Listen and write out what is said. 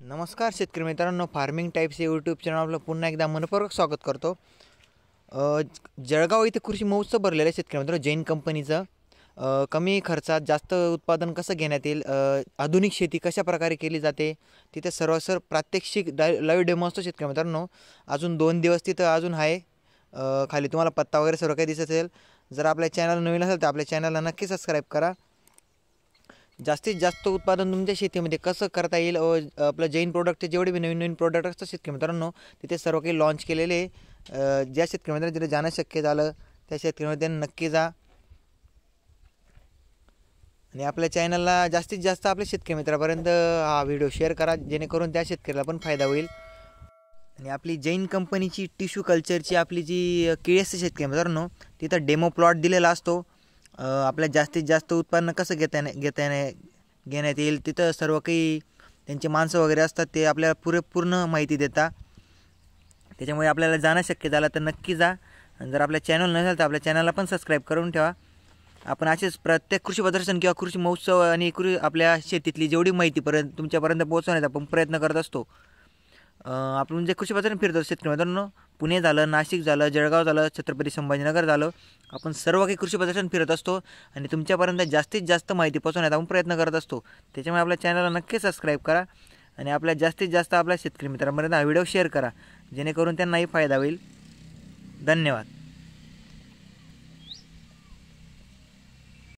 नमस्कार शेतकरी मित्रांनो, फार्मिंग टाइप्स या यूट्यूब चॅनल आपलं पुन्हा एकदा मनपूर्वक स्वागत करतो। जळगाव इथे कृषी महोत्सव भरलेला आहे शेतकरी मित्रांनो, जैन कंपनीचा। कमी खर्चात जास्त उत्पादन कसं घेण्यात येईल, आधुनिक शेती कशा प्रकारे केली जाते, तिथे सर्वसर प्रात्यक्षिक लाईव्ह डेमो असतो शेतकरी मित्रांनो। अजून 2 दिवस तिथं अजून आहे। खाली तुम्हाला पत्ता वगैरे सर्व काही दिसत असेल। जर आपल्या चॅनल नवीन असेल तर आपल्या चॅनलला नक्की सबस्क्राईब करा। जास्तीत जास्त उत्पादन तुमच्या शेतीमध्ये कसं करता येईल, आपलं जैन प्रोडक्टचे जेवढे भी नवीन प्रोडक्ट असतात शेतकरी मित्रांनो, तिथे सर्व काही लॉन्च केलेले। ज्या शेतकरी मित्रांना जिथे जाणं शक्य झालं त्या शेतकरी मित्रांनी नक्की जा आणि आपल्या चॅनलला जास्तीत जास्त आपल्या शेतकरी मित्रापर्यंत हा व्हिडिओ शेअर करा, जेणेकरून त्या शेतकऱ्याला पण फायदा होईल। आणि आपली जैन कंपनीची टिश्यू कल्चरची आपली जी केळी असते शेतकरी मित्रांनो, तिथं डेमो प्लॉट दिलेला असतो। आपल्या जास्तीत जास्त उत्पन्न कसं घेण्यात येईल, तिथं सर्व काही त्यांचे माणसं वगैरे असतात, ते आपल्याला पूर्ण माहिती देतात। त्याच्यामुळे आपल्याला जाणं शक्य झालं तर नक्की जा। आणि जर आपल्या चॅनल नसेल तर आपल्या चॅनलला पण सबस्क्राईब करून ठेवा। आपण असेच प्रत्येक कृषी प्रदर्शन किंवा कृषी महोत्सव आणि आपल्या शेतीतली जेवढी माहिती तुमच्यापर्यंत पोहोचवण्याचा आपण प्रयत्न करत असतो। आपण जे कृषी प्रदर्शन फिरतो शेतकरी मित्रांनो, पुणे झालं, नाशिक झालं, जळगाव झालं, छत्रपती संभाजीनगर झालं, आपण सर्व काही कृषी प्रदर्शन फिरत असतो आणि तुमच्यापर्यंत जास्तीत जास्त माहिती पोहोचवण्याचा आपण प्रयत्न करत असतो। त्याच्यामुळे आपल्या चॅनलला नक्की सबस्क्राईब करा आणि आपल्या जास्तीत जास्त आपल्या शेतकरी मित्रांपर्यंत हा व्हिडिओ शेअर करा, जेणेकरून त्यांनाही फायदा होईल। धन्यवाद।